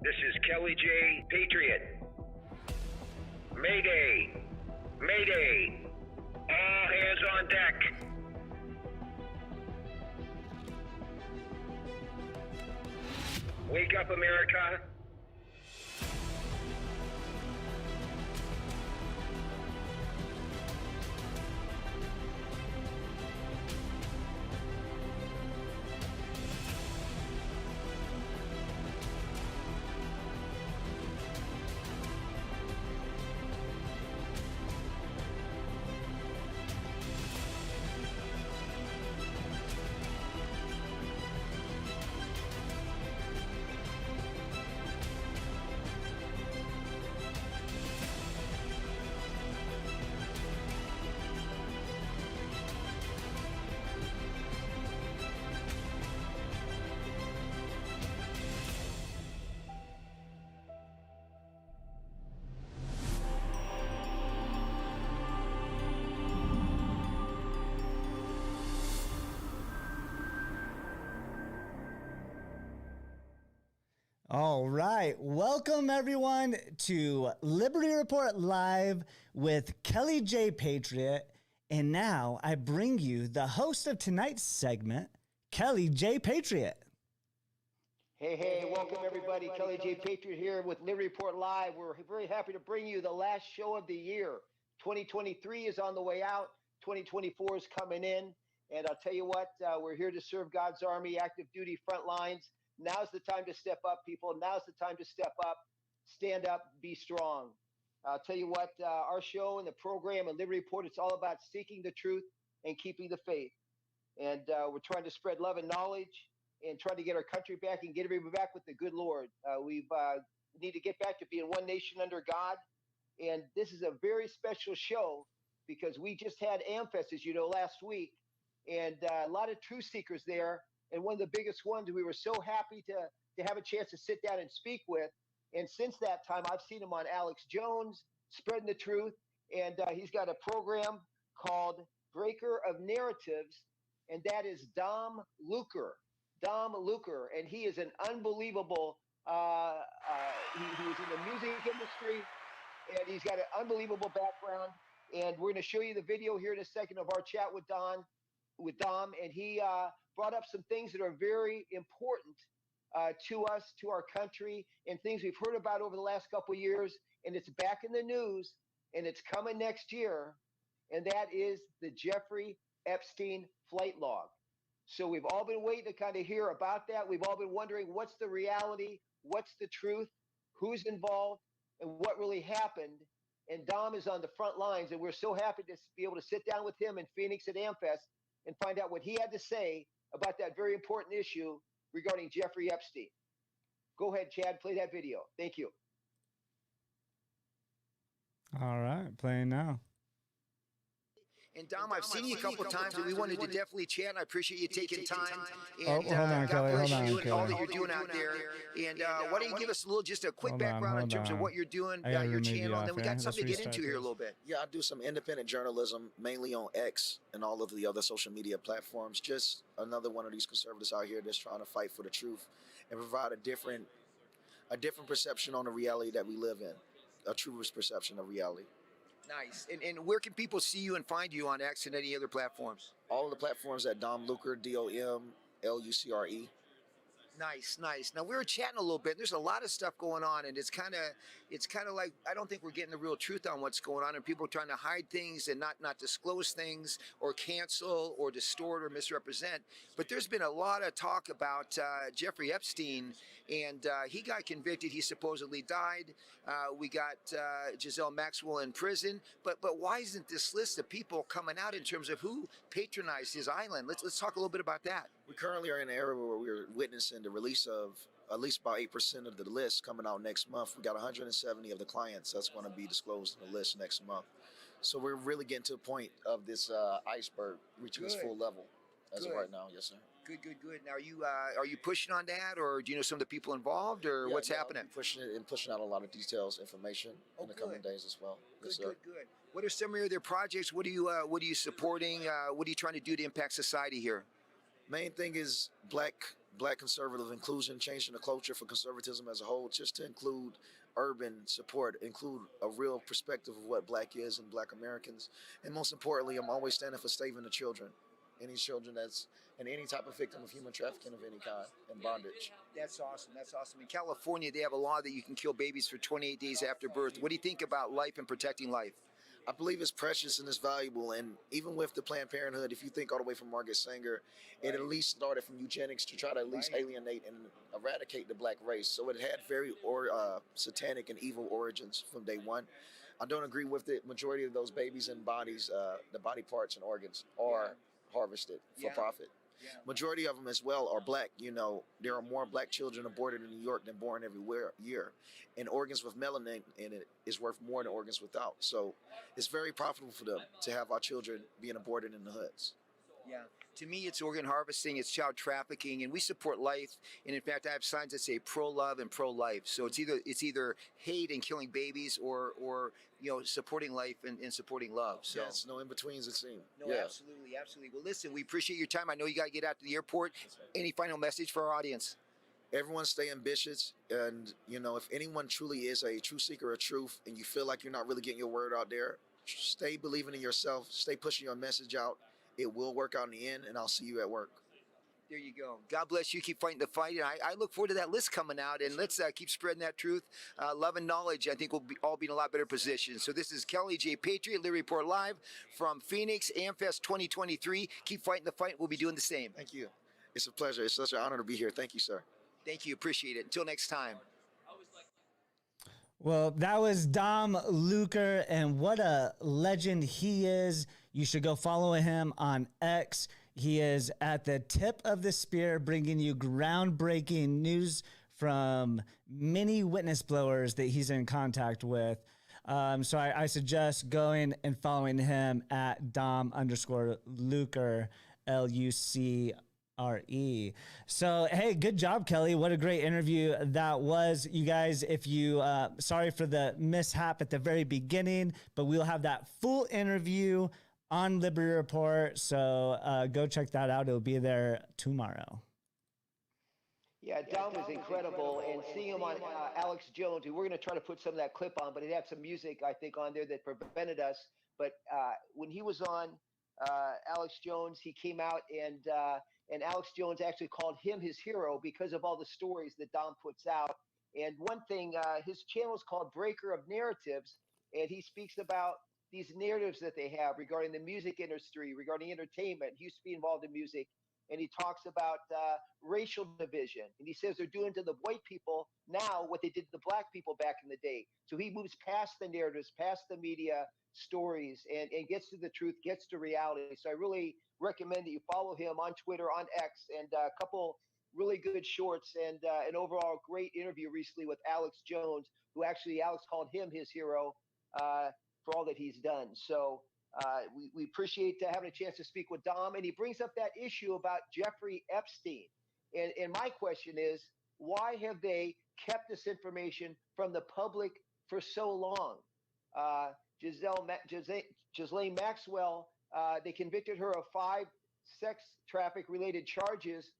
This is Kelly J. Patriot. Mayday! Mayday! All hands on deck! Wake up, America! All right. Welcome, everyone, to Liberty Report Live with Kelly J. Patriot. And now I bring you the host of tonight's segment, Kelly J. Patriot. Hey, welcome everybody. Kelly J. Patriot here with Liberty Report Live. We're very happy to bring you the last show of the year. 2023 is on the way out. 2024 is coming in. And I'll tell you what, we're here to serve God's army, active duty front lines. Now's the time to step up, people. Now's the time to step up, stand up, be strong. I'll tell you what, our show and the program and Liberty Report, it's all about seeking the truth and keeping the faith. And we're trying to spread love and knowledge and trying to get our country back and get everybody back with the good Lord. We need to get back to being one nation under God. And this is a very special show because we just had AmFest, as you know, last week. And a lot of truth seekers there. And one of the biggest ones we were so happy to have a chance to sit down and speak with. And since that time, I've seen him on Alex Jones, Spreading the Truth. And he's got a program called Breaker of Narratives. And that is Dom Lucre. Dom Lucre. And he is an unbelievable, he was in the music industry. And he's got an unbelievable background. And we're going to show you the video here in a second of our chat with Dom. And he brought up some things that are very important to us, to our country, and things we've heard about over the last couple of years. And it's back in the news, and it's coming next year. And that is the Jeffrey Epstein flight log. So we've all been waiting to kind of hear about that. We've all been wondering what's the reality, what's the truth, who's involved, and what really happened. And Dom is on the front lines, and we're so happy to be able to sit down with him in Phoenix at AmFest and find out what he had to say about that very important issue regarding Jeffrey Epstein. Go ahead, Chad, play that video. Thank you. All right, playing now. And Dom, I've seen you a couple of times, and we wanted to definitely chat. And I appreciate you taking time. And hold on, God Kelly, bless hold on, you and all Kelly. that you're doing out there. And why don't you give us just a quick background in terms of what you're doing, I gotta your remove you channel, and then off we here. got something to Let's get into restart here a this. little bit. Yeah, I do some independent journalism, mainly on X and all of the other social media platforms. Just another one of these conservatives out here that's trying to fight for the truth and provide a different perception on the reality that we live in, a truest perception of reality. Nice. And where can people see you and find you on X and any other platforms? All of the platforms at Dom Lucre, DOMLUCRE. Nice. Now we were chatting a little bit. There's a lot of stuff going on, and it's kind of like I don't think we're getting the real truth on what's going on, and people are trying to hide things and not disclose things or cancel or distort or misrepresent. But there's been a lot of talk about Jeffrey Epstein, and he got convicted. He supposedly died. We got Giselle Maxwell in prison. But why isn't this list of people coming out in terms of who patronized his island? Let's talk a little bit about that. We currently are in an era where we're witnessing the release of at least about 8% of the list coming out next month. We got 170 of the clients that's going to be disclosed in the list next month. So we're really getting to the point of this iceberg reaching its full level as of right now. Yes, sir. Good. Now, are you pushing on that, or do you know some of the people involved, or what's happening? I'm pushing it and pushing out a lot of details, information in the coming days as well. Good. What are some of your other projects? What are you supporting? What are you trying to do to impact society here? Main thing is black Black conservative inclusion, changing the culture for conservatism as a whole, just to include urban support, include a real perspective of what Black is and Black Americans. And most importantly, I'm always standing for saving the children, any children that's and any type of victim of human trafficking of any kind and bondage. That's awesome. That's awesome. In California, they have a law that you can kill babies for 28 days after birth. What do you think about life and protecting life? I believe it's precious and it's valuable. And even with the Planned Parenthood, if you think all the way from Margaret Sanger, it at least started from eugenics to try to at least alienate and eradicate the Black race. So it had very satanic and evil origins from day one. I don't agree with it. Majority of those babies and bodies, the body parts and organs, are harvested for profit. Yeah. Majority of them as well are Black. You know, there are more Black children aborted in New York than born every year. And organs with melanin in it is worth more than organs without. So it's very profitable for them to have our children being aborted in the hoods. Yeah. To me, it's organ harvesting, it's child trafficking, and we support life. And in fact, I have signs that say pro-love and pro-life. So it's either hate and killing babies or supporting life and supporting love. So yes, no in-betweens, it seems. No, absolutely, absolutely. Well, listen, we appreciate your time. I know you got to get out to the airport. Any final message for our audience? Everyone stay ambitious, and if anyone truly is a true seeker of truth and you feel like you're not really getting your word out there, stay believing in yourself, stay pushing your message out. It will work out in the end, and I'll see you at work. There you go. God bless you. Keep fighting the fight. And I look forward to that list coming out, and let's keep spreading that truth. Love and knowledge, I think we'll all be in a lot better position. So this is Kelly J. Patriot, Liberty Report Live from Phoenix, AmFest 2023. Keep fighting the fight. We'll be doing the same. Thank you. It's a pleasure. It's such an honor to be here. Thank you, sir. Thank you. Appreciate it. Until next time. Well, that was Dom Lucre, and what a legend he is. You should go follow him on X. He is at the tip of the spear, bringing you groundbreaking news from many witness blowers that he's in contact with. So I suggest going and following him at Dom_Lucre, Lucre. So, hey, good job, Kelly. What a great interview that was. You guys, if you, sorry for the mishap at the very beginning, but we'll have that full interview on Liberty Report. So go check that out. It'll be there tomorrow. Yeah, Dom was incredible, and seeing him on Alex Jones, we're going to try to put some of that clip on, but it had some music, I think, on there that prevented us. But when he was on Alex Jones, he came out and Alex Jones actually called him his hero because of all the stories that Dom puts out. And one thing, his channel is called Breaker of Narratives, and he speaks about these narratives that they have regarding the music industry, regarding entertainment. He used to be involved in music, and he talks about racial division. And he says they're doing to the white people now what they did to the Black people back in the day. So he moves past the narratives, past the media stories, and gets to the truth, gets to reality. So I really recommend that you follow him on Twitter, on X, and a couple really good shorts and an overall great interview recently with Alex Jones, who actually Alex called him his hero for all that he's done. So we appreciate having a chance to speak with Dom, and he brings up that issue about Jeffrey Epstein. And my question is, why have they kept this information from the public for so long? Ghislaine Maxwell, they convicted her of 5 sex traffic related charges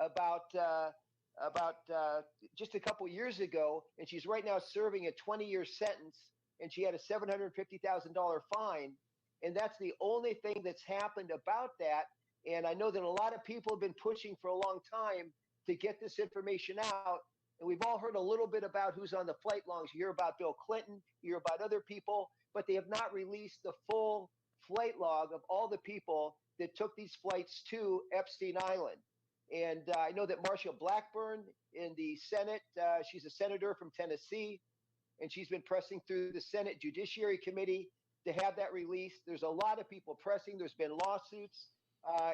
about just a couple years ago, and she's right now serving a 20-year sentence, and she had a $750,000 fine, and that's the only thing that's happened about that. And I know that a lot of people have been pushing for a long time to get this information out, and we've all heard a little bit about who's on the flight logs. You hear about Bill Clinton, you hear about other people, but they have not released the full flight log of all the people that took these flights to Epstein Island. And I know that Marsha Blackburn in the Senate, she's a senator from Tennessee, and she's been pressing through the Senate Judiciary Committee to have that released. There's a lot of people pressing. There's been lawsuits,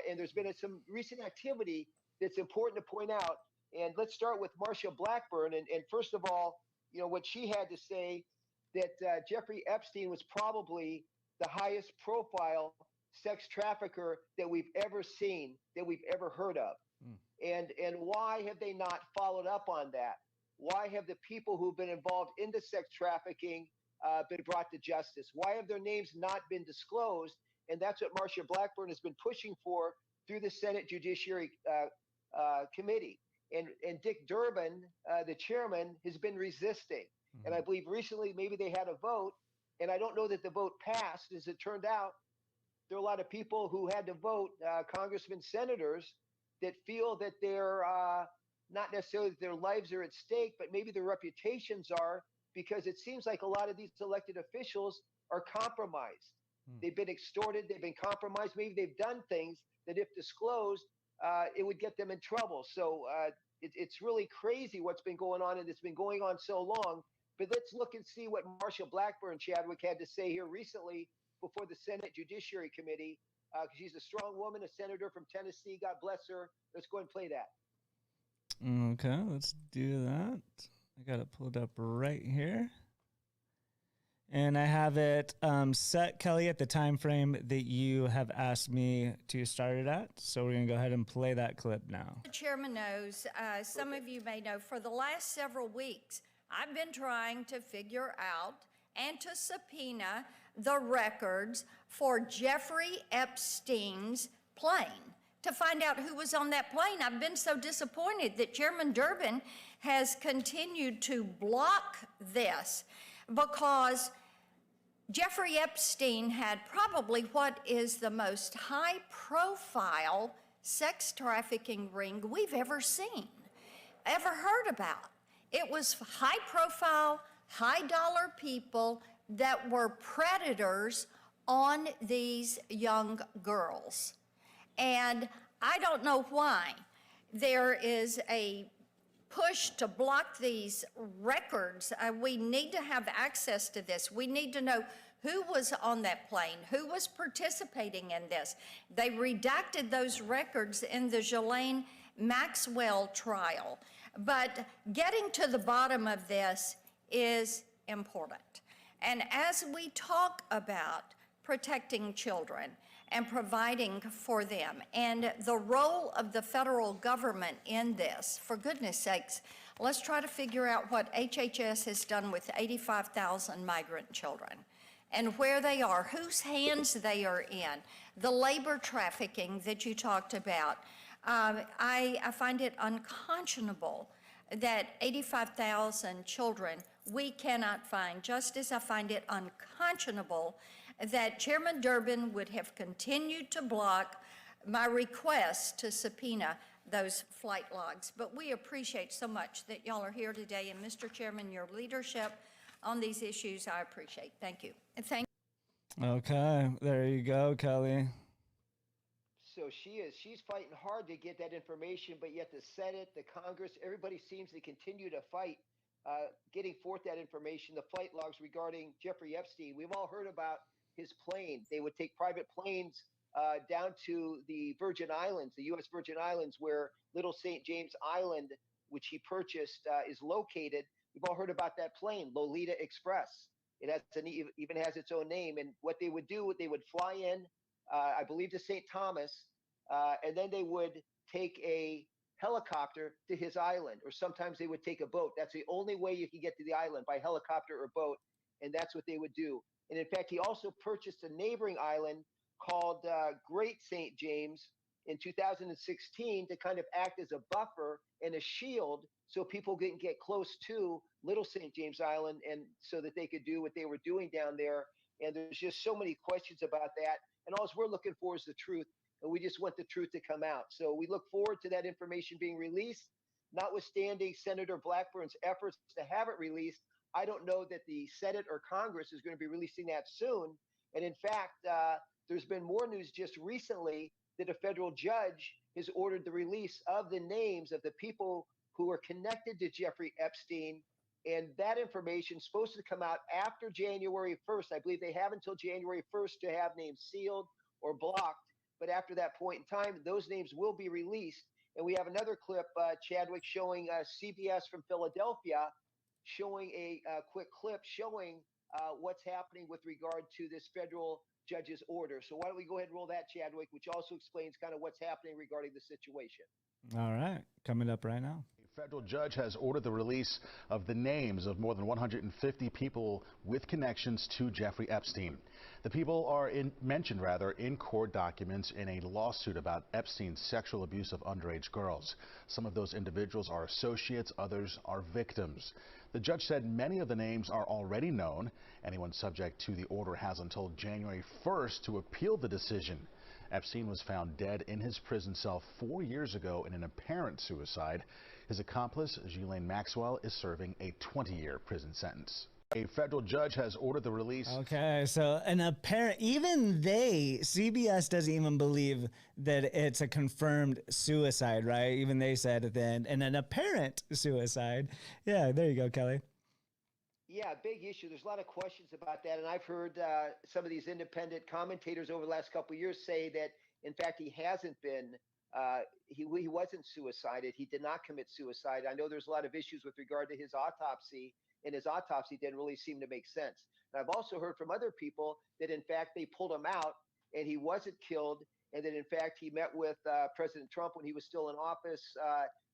and there's been some recent activity that's important to point out. And let's start with Marsha Blackburn. And first of all, what she had to say, that Jeffrey Epstein was probably the highest profile sex trafficker that we've ever seen, that we've ever heard of. And why have they not followed up on that? Why have the people who've been involved in the sex trafficking been brought to justice? Why have their names not been disclosed? And that's what Marsha Blackburn has been pushing for through the Senate Judiciary committee. And Dick Durbin, the chairman, has been resisting. And I believe recently maybe they had a vote, and I don't know that the vote passed. As it turned out, there are a lot of people who had to vote, congressmen, senators, that feel that they're not necessarily that their lives are at stake, but maybe their reputations are, because it seems like a lot of these elected officials are compromised. They've been extorted, they've been compromised, maybe they've done things that, if disclosed, it would get them in trouble. So it's really crazy what's been going on, and it's been going on so long. But let's look and see what Marsha Blackburn, Chadwick, had to say here recently before the Senate Judiciary Committee. She's a strong woman, a senator from Tennessee. God bless her. Let's go and play that. Okay, let's do that. I got it pulled up right here. And I have it set, Kelly, at the time frame that you have asked me to start it at. So we're going to go ahead and play that clip now. The chairman knows, some of you may know, for the last several weeks, I've been trying to figure out and to subpoena the records for Jeffrey Epstein's plane, to find out who was on that plane. I've been so disappointed that Chairman Durbin has continued to block this, because Jeffrey Epstein had probably what is the most high-profile sex trafficking ring we've ever seen, ever heard about. It was high-profile, high-dollar people that were predators on these young girls. And I don't know why there is a push to block these records. We need to have access to this. We need to know who was on that plane, who was participating in this. They redacted those records in the Ghislaine Maxwell trial. But getting to the bottom of this is important. And as we talk about protecting children and providing for them, and the role of the federal government in this, for goodness sakes, let's try to figure out what HHS has done with 85,000 migrant children and where they are, whose hands they are in, the labor trafficking that you talked about. I find it unconscionable that 85,000 children we cannot find, just as I find it unconscionable that Chairman Durbin would have continued to block my request to subpoena those flight logs. But we appreciate so much that y'all are here today, and Mr. Chairman, your leadership on these issues, I appreciate. Thank you. And thank Okay, there you go, Kelly. So she's fighting hard to get that information, but yet the Senate, the Congress, everybody seems to continue to fight getting forth that information, the flight logs regarding Jeffrey Epstein. We've all heard about his plane. They would take private planes down to the Virgin Islands, the U.S. Virgin Islands, where Little St. James Island, which he purchased, is located. We've all heard about that plane, Lolita Express. It has even has its own name. And what they would do, they would fly in, I believe, to St. Thomas, and then they would take a helicopter to his island, or sometimes they would take a boat. That's the only way you can get to the island, by helicopter or boat, and that's what they would do. And in fact, he also purchased a neighboring island called Great St. James in 2016 to kind of act as a buffer and a shield so people didn't get close to Little St. James Island, and so that they could do what they were doing down there. And there's just so many questions about that. And all we're looking for is the truth. And we just want the truth to come out. So we look forward to that information being released, notwithstanding Senator Blackburn's efforts to have it released. I don't know that the Senate or Congress is going to be releasing that soon. And in fact, there's been more news just recently that a federal judge has ordered the release of the names of the people who are connected to Jeffrey Epstein. And that information is supposed to come out after January 1st. I believe they have until January 1st to have names sealed or blocked. But after that point in time, those names will be released. And we have another clip, Chadwick, showing CBS from Philadelphia, showing a quick clip showing what's happening with regard to this federal judge's order. So why don't we go ahead and roll that, Chadwick, which also explains kind of what's happening regarding the situation. All right, coming up right now. federal judge has ordered the release of the names of more than 150 people with connections to Jeffrey Epstein. The people are mentioned in court documents in a lawsuit about Epstein's sexual abuse of underage girls. Some of those individuals are associates, others are victims. The judge said many of the names are already known. Anyone subject to the order has until January 1st to appeal the decision. Epstein was found dead in his prison cell 4 years ago in an apparent suicide. His accomplice, Ghislaine Maxwell, is serving a 20-year prison sentence. A federal judge has ordered the release. Okay, so an apparent, even CBS doesn't even believe that it's a confirmed suicide, right? Even they said at the end, and an apparent suicide. Yeah, there you go, Kelly. Yeah, big issue. There's a lot of questions about that, and I've heard some of these independent commentators over the last couple of years say that, in fact, he hasn't been. He wasn't suicided. He did not commit suicide. I know there's a lot of issues with regard to his autopsy, and his autopsy didn't really seem to make sense. And I've also heard from other people that, in fact, they pulled him out and he wasn't killed, and that, in fact, he met with President Trump when he was still in office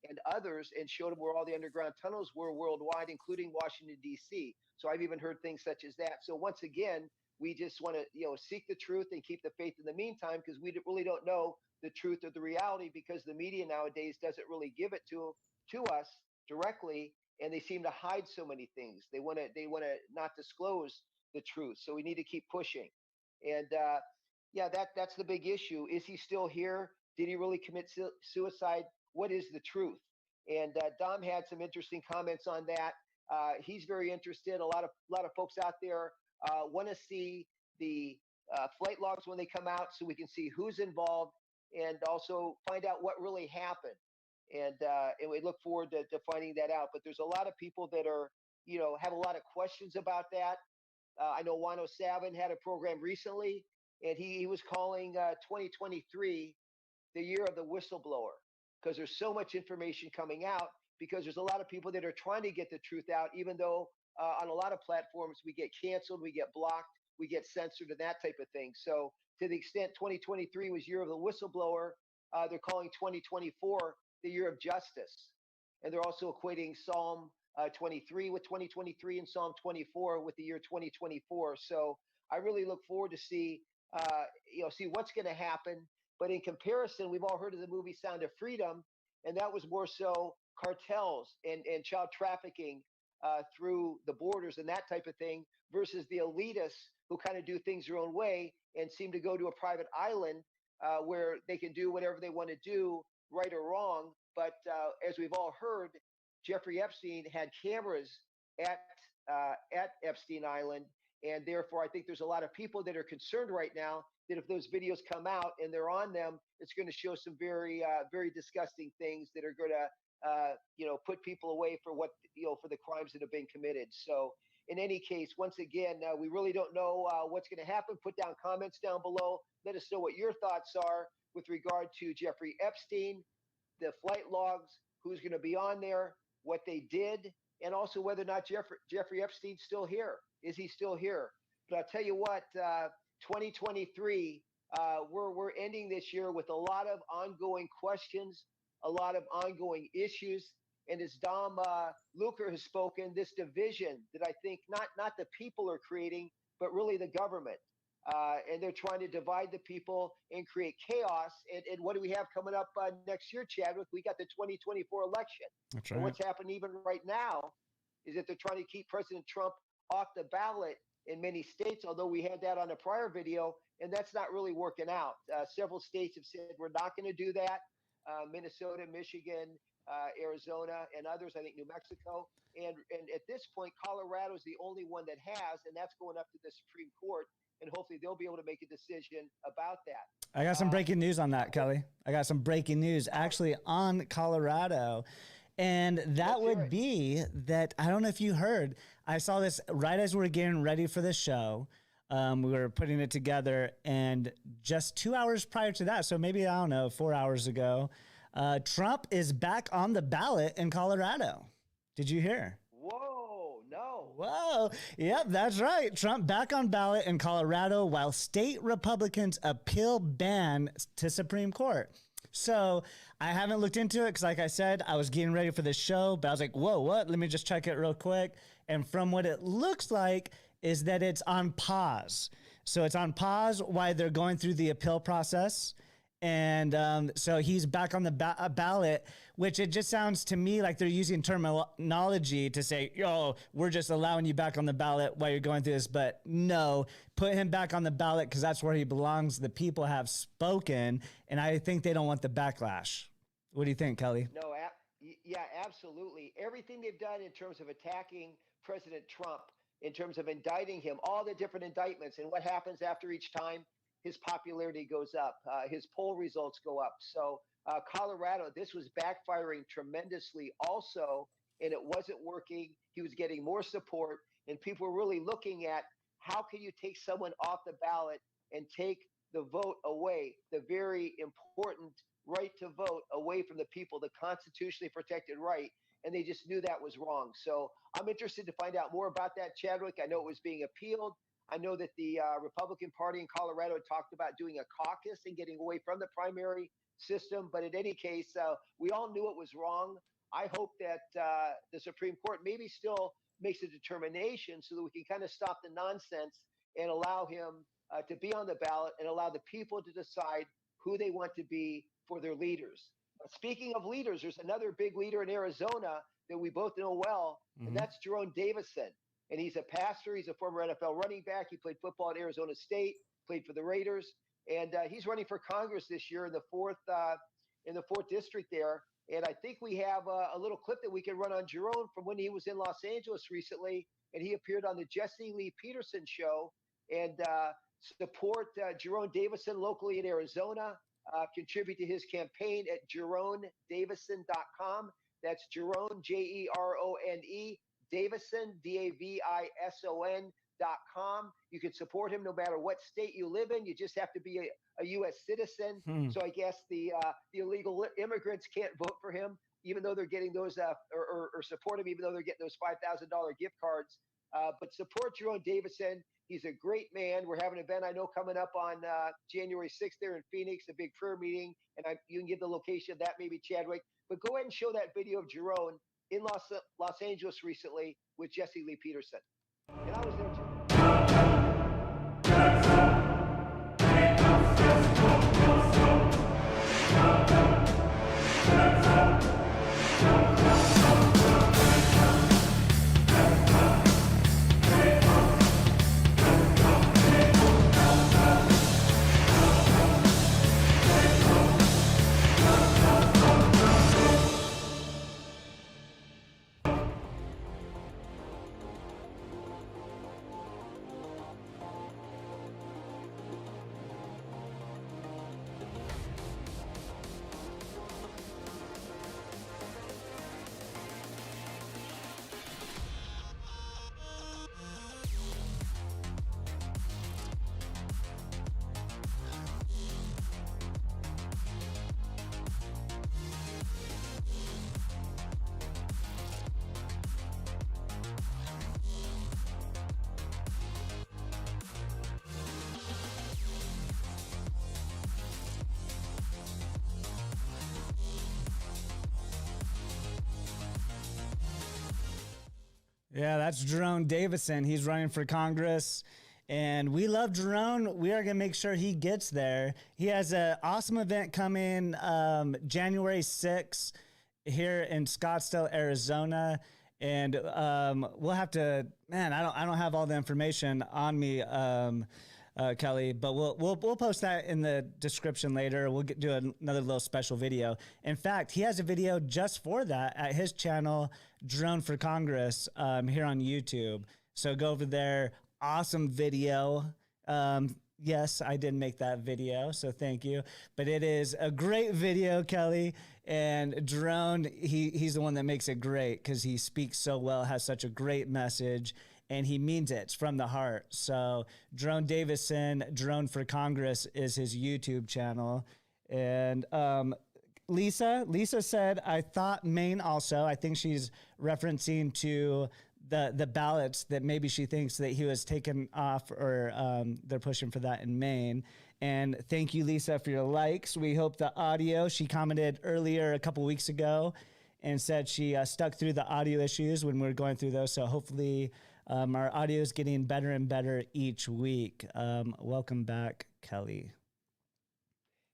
and others, and showed him where all the underground tunnels were worldwide, including Washington, D.C. So I've even heard things such as that. So once again, we just want to, seek the truth and keep the faith in the meantime, because we really don't know the truth or the reality, because the media nowadays doesn't really give it to us directly, and they seem to hide so many things. They want to not disclose the truth. So we need to keep pushing. And that's the big issue. Is he still here? Did he really commit suicide? What is the truth? And Dom had some interesting comments on that. He's very interested. A lot of folks out there want to see the flight logs when they come out, so we can see who's involved and also find out what really happened. And we look forward to finding that out. But there's a lot of people that are, have a lot of questions about that. I know Wano Savin had a program recently, and he was calling 2023 the year of the whistleblower, because there's so much information coming out, because there's a lot of people that are trying to get the truth out, even though on a lot of platforms we get canceled, we get blocked, we get censored, and that type of thing. So to the extent 2023 was year of the whistleblower, they're calling 2024 the year of justice. And they're also equating Psalm 23 with 2023 and Psalm 24 with the year 2024. So I really look forward to see what's going to happen. But in comparison, we've all heard of the movie Sound of Freedom, and that was more so cartels and child trafficking through the borders and that type of thing, versus the elitists who kind of do things their own way and seem to go to a private island where they can do whatever they want to do, right or wrong. But as we've all heard, Jeffrey Epstein had cameras at Epstein Island, and therefore I think there's a lot of people that are concerned right now that if those videos come out and they're on them, it's going to show some very disgusting things that are going to put people away for for the crimes that have been committed. So in any case, once again, we really don't know what's going to happen. Put down comments down below. Let us know what your thoughts are with regard to Jeffrey Epstein, the flight logs, who's going to be on there, what they did, and also whether or not Jeffrey Epstein's still here. Is he still here? But I'll tell you what, 2023, we're ending this year with a lot of ongoing questions, a lot of ongoing issues. And as Dom Lucre has spoken, this division that I think not the people are creating, but really the government. And they're trying to divide the people and create chaos. And what do we have coming up next year, Chadwick? We got the 2024 election. That's right. And what's happening even right now is that they're trying to keep President Trump off the ballot in many states, although we had that on a prior video, and that's not really working out. Several states have said we're not going to do that. Minnesota, Michigan, Arizona, and others, I think New Mexico. And at this point, Colorado is the only one that has, and that's going up to the Supreme Court. And hopefully they'll be able to make a decision about that. I got some breaking news on that, Kelly. I got some breaking news actually on Colorado. And that would be that, I don't know if you heard, I saw this right as we were getting ready for the show. We were putting it together, and just 2 hours prior to that, so maybe, I don't know, 4 hours ago, Trump is back on the ballot in Colorado. Did you hear? Whoa, no. Whoa. Yep, that's right. Trump back on ballot in Colorado while state Republicans appeal ban to Supreme Court. So I haven't looked into it because, like I said, I was getting ready for this show, but I was like, whoa, what? Let me just check it real quick. And from what it looks like is that it's on pause. So it's on pause while they're going through the appeal process. And so he's back on the ballot, which it just sounds to me like they're using terminology to say, yo, we're just allowing you back on the ballot while you're going through this. But no, put him back on the ballot because that's where he belongs. The people have spoken, and I think they don't want the backlash. What do you think, Kelly? No, yeah, absolutely. Everything they've done in terms of attacking President Trump, in terms of indicting him, all the different indictments, and what happens after each time, his popularity goes up, his poll results go up. So Colorado, this was backfiring tremendously also, and it wasn't working. He was getting more support, and people were really looking at how can you take someone off the ballot and take the vote away, the very important right to vote away from the people, the constitutionally protected right. And they just knew that was wrong. So I'm interested to find out more about that, Chadwick. I know it was being appealed. I know that the Republican Party in Colorado talked about doing a caucus and getting away from the primary system. But in any case, we all knew it was wrong. I hope that the Supreme Court maybe still makes a determination so that we can kind of stop the nonsense and allow him to be on the ballot and allow the people to decide who they want to be for their leaders. Speaking of leaders, there's another big leader in Arizona that we both know well, and that's Jerome Davison. And he's a pastor. He's a former NFL running back. He played football at Arizona State, played for the Raiders, and he's running for Congress this year in the fourth district there. And I think we have a little clip that we can run on Jerome from when he was in Los Angeles recently, and he appeared on the Jesse Lee Peterson show. And support Jerome Davison locally in Arizona. Contribute to his campaign at JeroneDavison.com. That's Jerome, Jerone, Davison, Davison.com. You can support him no matter what state you live in. You just have to be a U.S. citizen. So I guess the illegal immigrants can't vote for him, even though they're getting those, or support him, even though they're getting those $5,000 gift cards. But support Jerome Davison. He's a great man. We're having an event I know coming up on January 6th there in Phoenix, a big prayer meeting. And you can give the location of that, maybe Chadwick. But go ahead and show that video of Jerome in Los Angeles recently with Jesse Lee Peterson. And I was there too. Yeah, that's Jerome Davison. He's running for Congress, and we love Jerome. We are going to make sure he gets there. He has an awesome event coming January 6th here in Scottsdale, Arizona. And we'll have to, man, I don't have all the information on me, Kelly, but we'll post that in the description later. We'll do another little special video. In fact, he has a video just for that at his channel, Drone for Congress, here on YouTube. So go over there. Awesome video. Yes, I did make that video, so thank you. But it is a great video, Kelly. And Drone, he's the one that makes it great because he speaks so well, has such a great message, and he means it. It's from the heart. So Jerome Davison, Drone for Congress is his YouTube channel. And Lisa said, I thought Maine also. I think she's referencing to the ballots that maybe she thinks that he was taken off, or they're pushing for that in Maine. And thank you, Lisa, for your likes. We hope the audio, she commented earlier a couple weeks ago and said she stuck through the audio issues when we were going through those. So hopefully our audio is getting better and better each week. Welcome back, Kelly.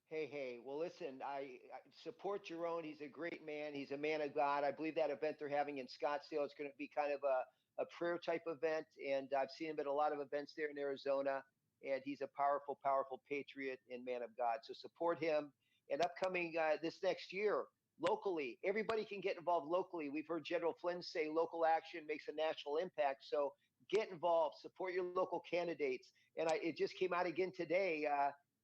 Hey. Well, listen, I support Jerome. He's a great man. He's a man of God. I believe that event they're having in Scottsdale is going to be kind of a prayer type event. And I've seen him at a lot of events there in Arizona. And he's a powerful, powerful patriot and man of God. So support him. And upcoming this next year, locally, everybody can get involved locally. We've heard General Flynn say local action makes a national impact. So get involved, support your local candidates. And it just came out again today.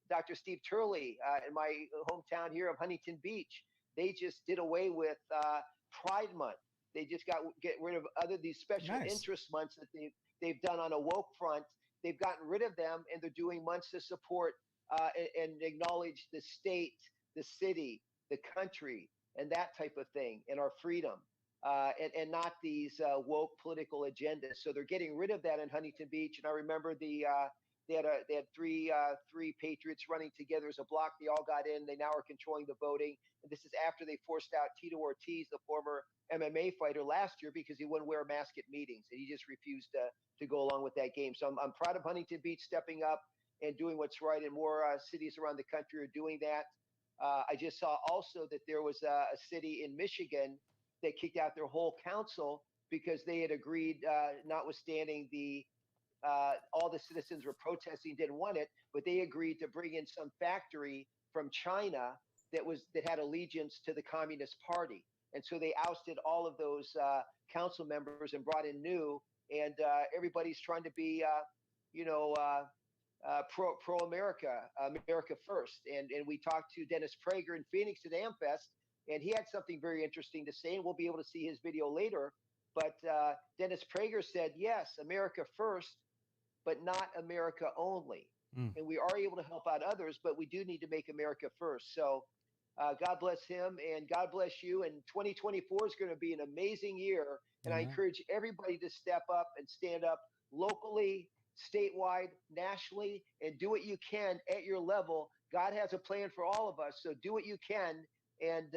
Dr. Steve Turley in my hometown here of Huntington Beach, they just did away with Pride Month. They just get rid of these special interest months that they've done on a woke front. They've gotten rid of them, and they're doing months to support and acknowledge the state, the city, the country, and that type of thing, and our freedom, and not these woke political agendas. So they're getting rid of that in Huntington Beach. And I remember they had three patriots running together as a block. They all got in. They now are controlling the voting. And this is after they forced out Tito Ortiz, the former MMA fighter, last year because he wouldn't wear a mask at meetings, and he just refused to go along with that game. So I'm proud of Huntington Beach stepping up and doing what's right, and more cities around the country are doing that. I just saw also that there was a city in Michigan that kicked out their whole council because they had agreed, notwithstanding all the citizens were protesting, didn't want it, but they agreed to bring in some factory from China that had allegiance to the Communist Party. And so they ousted all of those council members and brought in new, and everybody's trying to be, pro-America, America first. And we talked to Dennis Prager in Phoenix at AmFest, and he had something very interesting to say, and we'll be able to see his video later. But Dennis Prager said, yes, America first, but not America only. And we are able to help out others, but we do need to make America first. So God bless him, and God bless you. And 2024 is going to be an amazing year. And I encourage everybody to step up and stand up locally, statewide, nationally, and do what you can at your level. God has a plan for all of us. So do what you can, and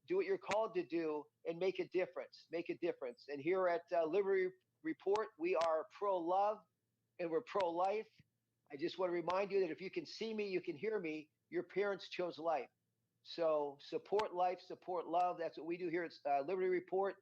do what you're called to do, and make a difference. Make a difference. And here at Liberty Report, we are pro-love and we're pro-life. I just want to remind you that if you can see me, you can hear me. Your parents chose life. So support life, support love. That's what we do here at Liberty Report.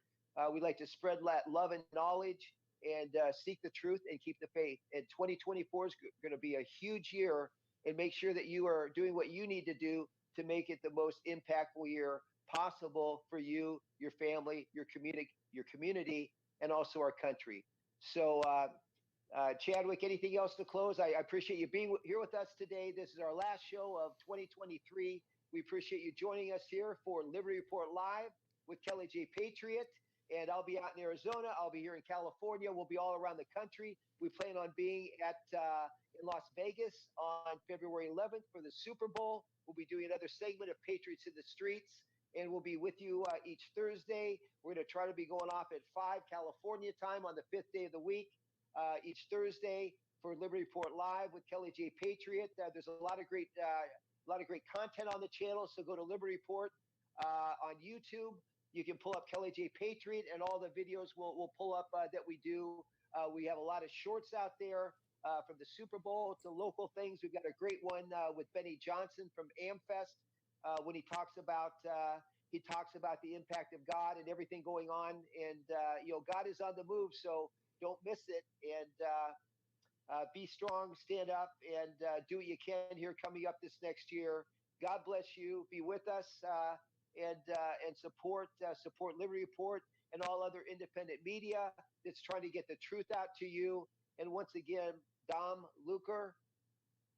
We like to spread love and knowledge, and seek the truth and keep the faith. And 2024 is going to be a huge year, and make sure that you are doing what you need to do to make it the most impactful year possible for you, your family, your community, and also our country. So, Chadwick, anything else to close? I appreciate you being here with us today. This is our last show of 2023. We appreciate you joining us here for Liberty Report Live with Kelly J. Patriot. And I'll be out in Arizona. I'll be here in California. We'll be all around the country. We plan on being in Las Vegas on February 11th for the Super Bowl. We'll be doing another segment of Patriots in the Streets, and we'll be with you each Thursday. We're going to try to be going off at 5 California time on the 5th day of the week, each Thursday for Liberty Report Live with Kelly J. Patriot. There's a lot of great content on the channel. So go to Liberty Report on YouTube. You can pull up Kelly J. Patriot, and all the videos we'll pull up that we do. We have a lot of shorts out there from the Super Bowl to local things. We've got a great one with Benny Johnson from AmFest when he talks about the impact of God and everything going on. And God is on the move, so don't miss it. And be strong, stand up, and do what you can here coming up this next year. God bless you. Be with us. And support Liberty Report and all other independent media that's trying to get the truth out to you. And once again, Dom Lucre,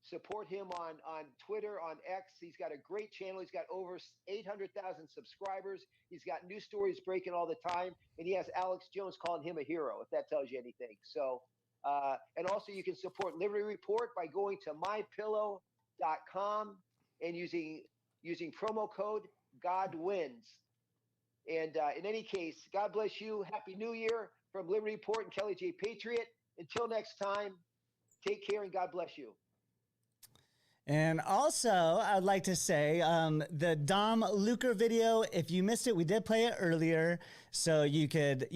support him on Twitter, on X. He's got a great channel. He's got over 800,000 subscribers. He's got new stories breaking all the time, and he has Alex Jones calling him a hero, if that tells you anything. So, and also you can support Liberty Report by going to mypillow.com and using promo code God Wins. And in any case, God bless you. Happy New Year from Liberty Report and Kelly J. Patriot. Until next time, take care and God bless you. And also, I'd like to say the Dom Lucre video, if you missed it, we did play it earlier. So you could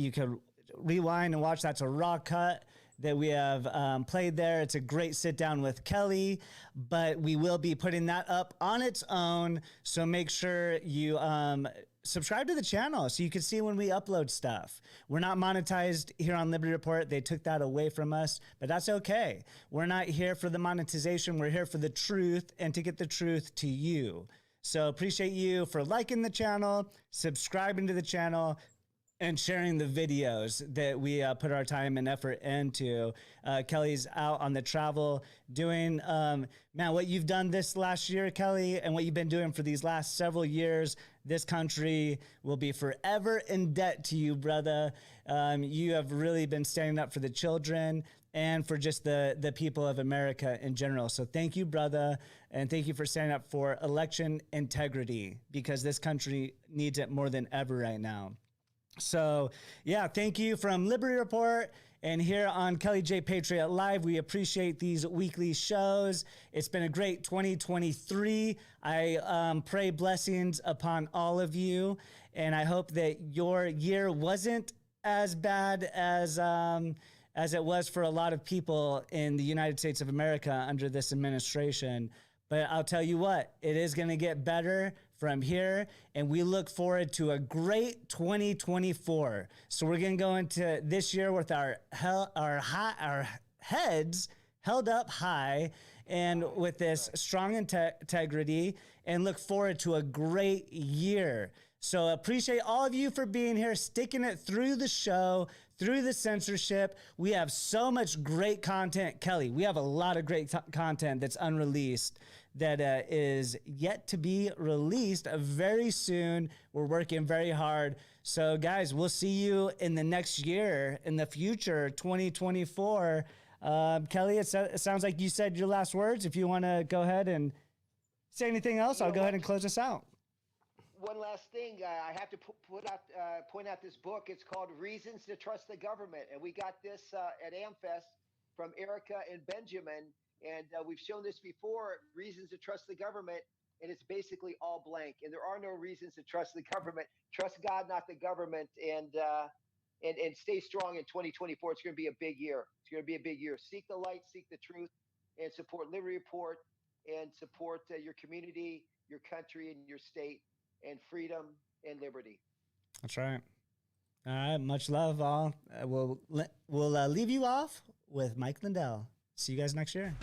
rewind and watch. That's a raw cut that we have played there. It's a great sit down with Kelly, but we will be putting that up on its own. So make sure you subscribe to the channel so you can see when we upload stuff. We're not monetized here on Liberty Report. They took that away from us, but that's okay. We're not here for the monetization. We're here for the truth and to get the truth to you. So appreciate you for liking the channel, subscribing to the channel, and sharing the videos that we put our time and effort into. Kelly's out on the travel doing, man, what you've done this last year, Kelly, and what you've been doing for these last several years. This country will be forever in debt to you, brother. You have really been standing up for the children and for just the people of America in general. So thank you, brother. And thank you for standing up for election integrity, because this country needs it more than ever right now. So yeah, thank you from Liberty Report and here on Kelly J. Patriot Live. We appreciate these weekly shows. It's been a great 2023. I pray blessings upon all of you, and I hope that your year wasn't as bad as it was for a lot of people in the United States of America under this administration. But I'll tell you what, it is going to get better from here, and we look forward to a great 2024. So we're going to go into this year with our heads held up high and with this strong integrity, and look forward to a great year. So appreciate all of you for being here, sticking it through the show, through the censorship. We have so much great content. Kelly, we have a lot of great content that's unreleased that is yet to be released very soon. We're working very hard. So guys, we'll see you in the next year, in the future, 2024. Kelly, it sounds like you said your last words. If you want to go ahead and say anything else, I'll go ahead and close us out. One last thing, I have to point out this book. It's called Reasons to Trust the Government, and we got this at AmFest from Erica and Benjamin, and we've shown this before, Reasons to Trust the Government, and it's basically all blank, and there are no reasons to trust the government. Trust God, not the government, and stay strong in 2024. It's going to be a big year. It's going to be a big year. Seek the light, seek the truth, and support Liberty Report, and support your community, your country, and your state, and freedom and liberty. That's right. All right. Much love, all. We'll leave you off with Mike Lindell. See you guys next year.